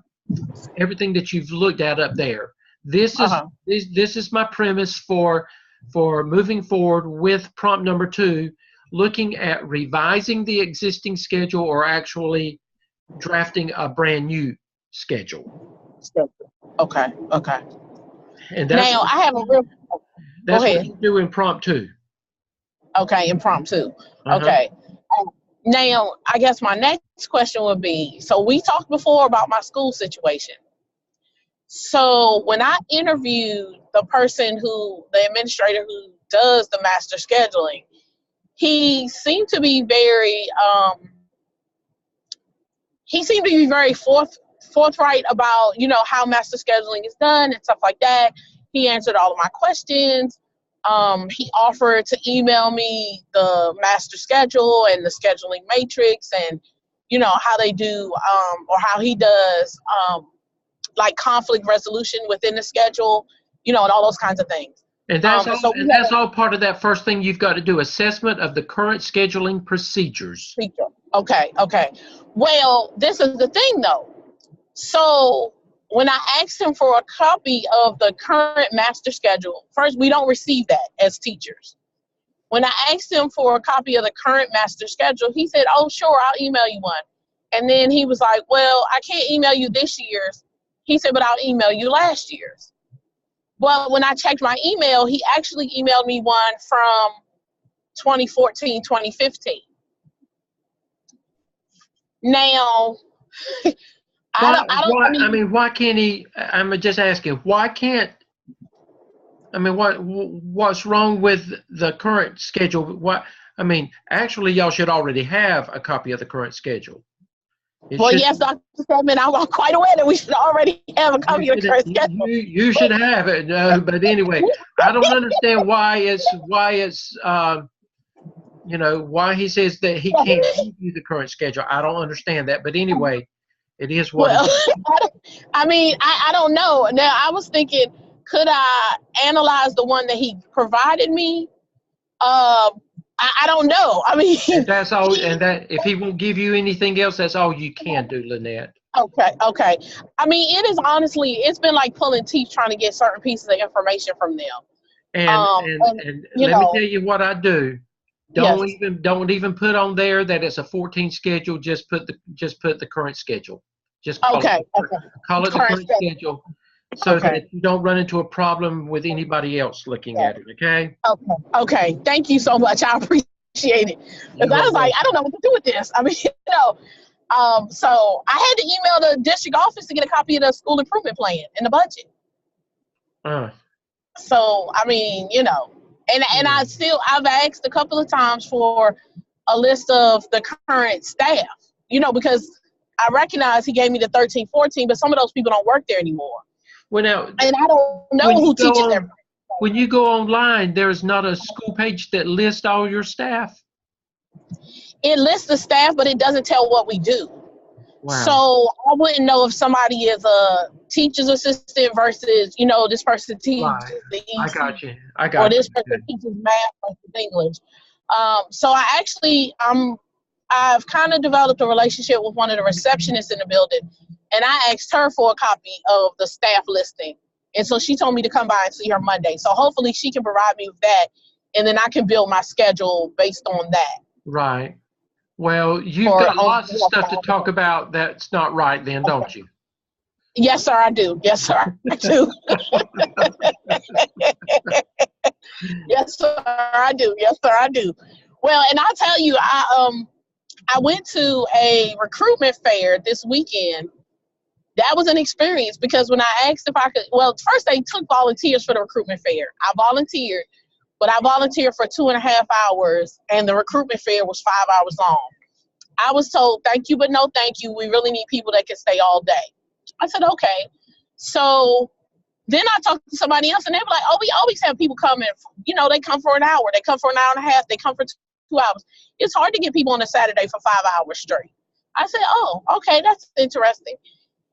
everything that you've looked at up there, this is my premise for moving forward with prompt number 2, looking at revising the existing schedule or actually drafting a brand new schedule. Okay. And that's now I have a real. That's what you do in prompt 2. Okay, in prompt 2. Okay. Now, I guess my next question would be, so we talked before about my school situation. So when I interviewed the administrator who does the master scheduling, he seemed to be very forthright about, you know, how master scheduling is done and stuff like that. He answered all of my questions. He offered to email me the master schedule and the scheduling matrix, and, you know, how they do, or how he does, like conflict resolution within the schedule, you know, and all those kinds of things. And that's all part of that first thing you've got to do: assessment of the current scheduling procedures. Okay. Well, this is the thing, though. So when I asked him for a copy of the current master schedule, first, we don't receive that as teachers. When I asked him for a copy of the current master schedule, he said, oh, sure, I'll email you one. And then he was like, well, I can't email you this year's. He said, but I'll email you last year's. Well, when I checked my email, he actually emailed me one from 2014, 2015. Now, why can't he? I'm just asking, why can't? I mean, what's wrong with the current schedule? Actually, y'all should already have a copy of the current schedule. Yes, Dr. Stedman, I'm quite aware that we should already have a copy of the current schedule. You should have it, but anyway, I don't understand why he says that he can't give you the current schedule. I don't understand that, but anyway, it is what it is. I don't know. Now, I was thinking, could I analyze the one that he provided me? I don't know. And that's all. And that if he won't give you anything else, that's all you can do, Lynette. Okay. It is honestly, it's been like pulling teeth trying to get certain pieces of information from them. And let me tell you what I do. Don't even put on there that it's a 14 schedule. Just put the current schedule. Just call it the current schedule, so that you don't run into a problem with anybody else looking at it. Okay. Okay. Thank you so much. I appreciate it. Because I was like, I don't know what to do with this. So I had to email the district office to get a copy of the school improvement plan and the budget. So and I've asked a couple of times for a list of the current staff, because I recognize he gave me the 13, 14, but some of those people don't work there anymore. Well, now, and I don't know who teaches them. When you go online, there's not a school page that lists all your staff. It lists the staff, but it doesn't tell what we do. Wow. So I wouldn't know if somebody is a teacher's assistant versus, this person teaches the EC. I got you. Or this person teaches math versus English. So I've kind of developed a relationship with one of the receptionists in the building, and I asked her for a copy of the staff listing. And so she told me to come by and see her Monday. So hopefully she can provide me with that, and then I can build my schedule based on that. Right. Well, you've got lots of stuff to talk about that's not right then, don't you? Yes, sir, I do. Yes, sir, I do. Yes, sir, I do. Yes, sir, I do. Well, and I'll tell you, I went to a recruitment fair this weekend. That was an experience because when I asked if I could, first they took volunteers for the recruitment fair. I volunteered, but I volunteered for 2.5 hours, and the recruitment fair was 5 hours long. I was told, thank you, but no thank you. We really need people that can stay all day. I said, okay. So then I talked to somebody else, and they were like, oh, we always have people coming. They come for an hour. They come for an hour and a half. They come for 2 hours. It's hard to get people on a Saturday for 5 hours straight. I said, oh, okay, that's interesting.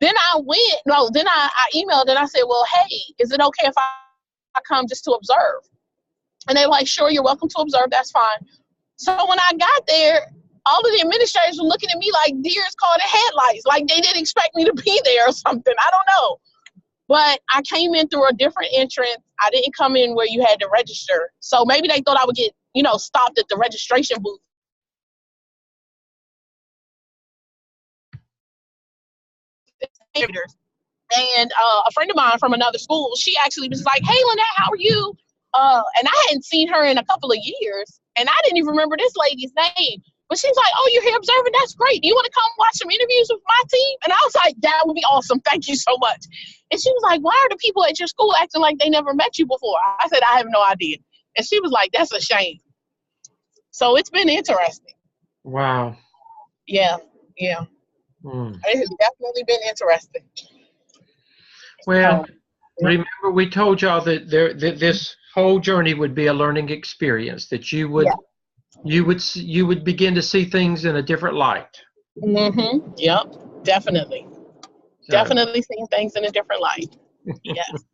Then I emailed and I said, well, hey, is it okay if I come just to observe? And they were like, sure, you're welcome to observe. That's fine. So when I got there, all of the administrators were looking at me like deers caught in headlights, like they didn't expect me to be there or something. I don't know. But I came in through a different entrance. I didn't come in where you had to register. So maybe they thought I would get, stopped at the registration booth. And a friend of mine from another school, she actually was like, hey, Lynette, how are you? And I hadn't seen her in a couple of years, and I didn't even remember this lady's name. But she's like, oh, you're here observing? That's great. Do you want to come watch some interviews with my team? And I was like, that would be awesome. Thank you so much. And she was like, why are the people at your school acting like they never met you before? I said, I have no idea. And she was like, that's a shame. So it's been interesting. Wow. Yeah. It has definitely been interesting. Well, remember we told y'all that this whole journey would be a learning experience, that you would begin to see things in a different light. Mm-hmm. Yep, definitely. Definitely seeing things in a different light. Yes.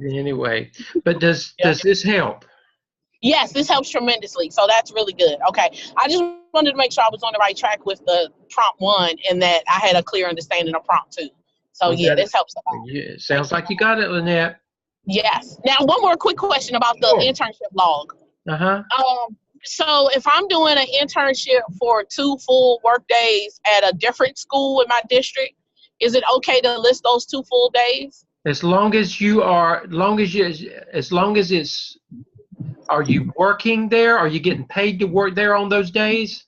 Anyway, but does this help? Yes, this helps tremendously. So that's really good. Okay. I just wanted to make sure I was on the right track with the prompt 1 and that I had a clear understanding of prompt 2. So Well, yeah, that- this helps a lot. Yeah, sounds like you got it, Lynette. Yes. Now, one more quick question about the Sure. internship log. Uh-huh. So if I'm doing an internship for 2 full work days at a different school in my district, is it okay to list those 2 full days? As long as it's, are you working there? Are you getting paid to work there on those days?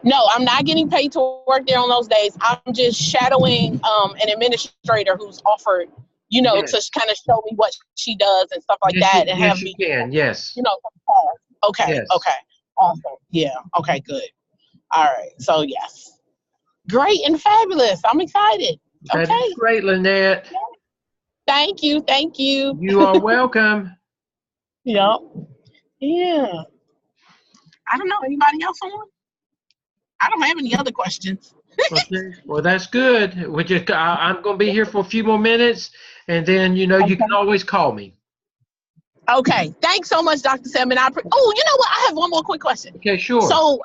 No, I'm not getting paid to work there on those days. I'm just shadowing an administrator who's offered, Yes. to kind of show me what she does and stuff like Yes, that, you- and yes, have you me, can. Yes. Okay, Yes. okay, awesome. Yeah, okay, good. All right, so yes, great and fabulous. I'm excited. That Okay, is great, Lynette. thank you. You are welcome. Yep. Yeah. I don't know. Anybody else on? I don't have any other questions. Okay. Well, that's good. I'm going to be here for a few more minutes, and then you can always call me. Okay. Thanks so much, Dr. Salmon. Oh, you know what? I have one more quick question. Okay, sure. So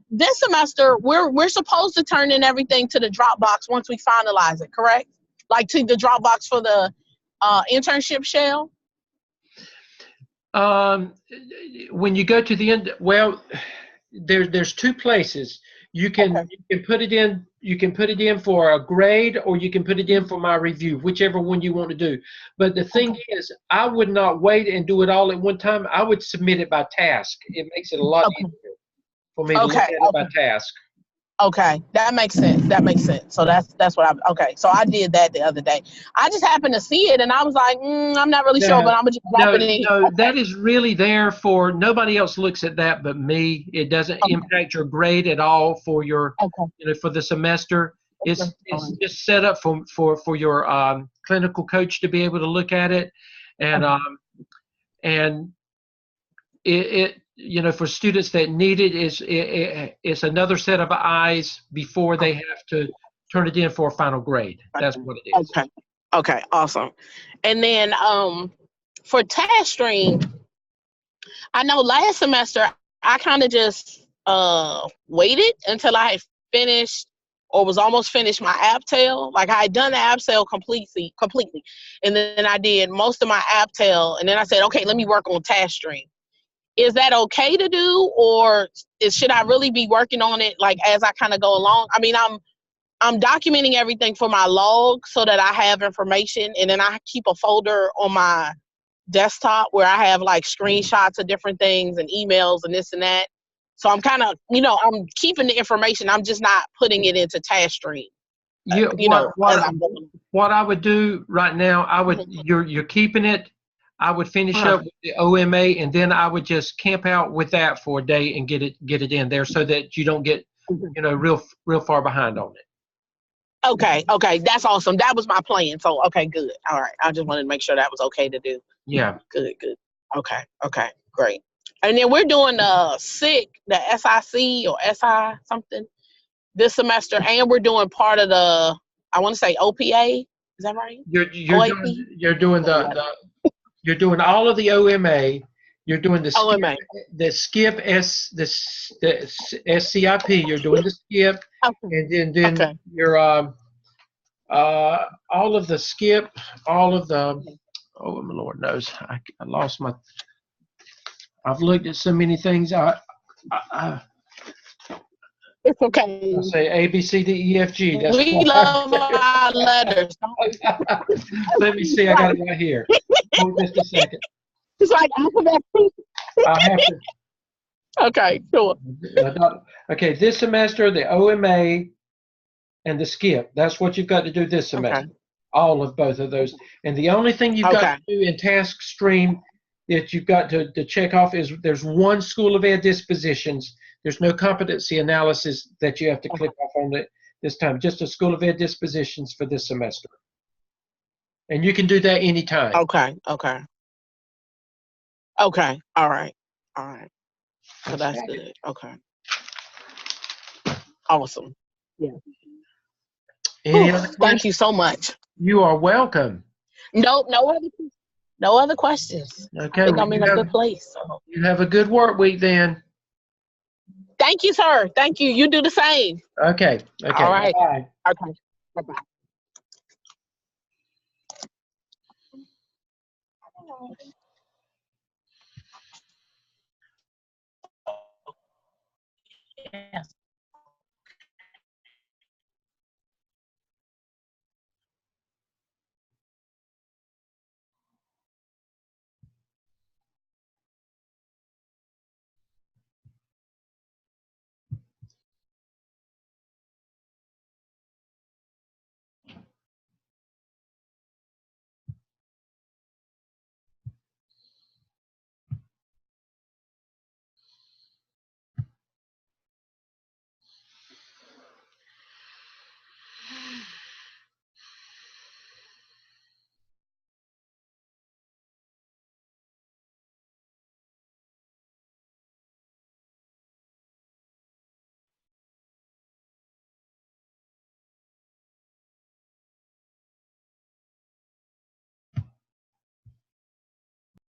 this semester, we're supposed to turn in everything to the Dropbox once we finalize it, correct? Like to the Dropbox for the internship shell? When you go to the end, well, there's 2 places. You can put it in. You can put it in for a grade, or you can put it in for my review, whichever one you want to do. But the thing is, I would not wait and do it all at one time. I would submit it by task. It makes it a lot easier for me to look at it by task. Okay, that makes sense. So that's what okay. So I did that the other day. I just happened to see it, and I was like, I'm not really sure, but I'm gonna just drop it in. No, that is really there for nobody else looks at that but me. It doesn't impact your grade at all for your, for the semester. It's just set up for your clinical coach to be able to look at it, and it for students that need it, it's another set of eyes before they have to turn it in for a final grade. That's what it is. Okay, awesome. And then for TaskStream, I know last semester I kind of just waited until I had finished or was almost finished my AppTel. Like I had done the AppTel completely, and then I did most of my AppTel, and then I said, okay, let me work on TaskStream. Is that okay to do, or should I really be working on it like as I kind of go along? I mean, I'm documenting everything for my log so that I have information, and then I keep a folder on my desktop where I have like screenshots of different things and emails and this and that. So I'm kind of, I'm keeping the information. I'm just not putting it into TaskStream. What I would do right now, you're keeping it. I would finish up with the OMA, and then I would just camp out with that for a day and get it in there so that you don't get, real far behind on it. Okay, that's awesome. That was my plan. So, okay, good. All right, I just wanted to make sure that was okay to do. Yeah. Good. Okay, great. And then we're doing the SIC or SI something this semester, and we're doing part of the, I want to say OPA. Is that right? You're doing all of the OMA. You're doing the OMA. The SCIP, the SCIP. You're doing the SCIP, and then you're all of the SCIP, all of the. Oh, my Lord knows, I lost my. I've looked at so many things. It's okay. I say A, B, C, D, E, F, G. That's we love our letters. Let me see. I got it right here. Hold just a second. It's like alphabet. I have to. Okay, sure. Okay, this semester, the OMA and the SCIP. That's what you've got to do this semester. Okay. All of both of those. And the only thing you've got to do in TaskStream that you've got to check off is there's one School of Ed dispositions. There's no competency analysis that you have to click off on it this time. Just a School of Ed dispositions for this semester. And you can do that anytime. Okay. All right. So that's good. Okay. Awesome. Yeah. Any other questions? Thank you so much. You are welcome. No other questions. Okay. I think I'm in a good place. So. You have a good work week then. Thank you, sir. Thank you. You do the same. Okay. All right. Bye. Okay. Bye-bye.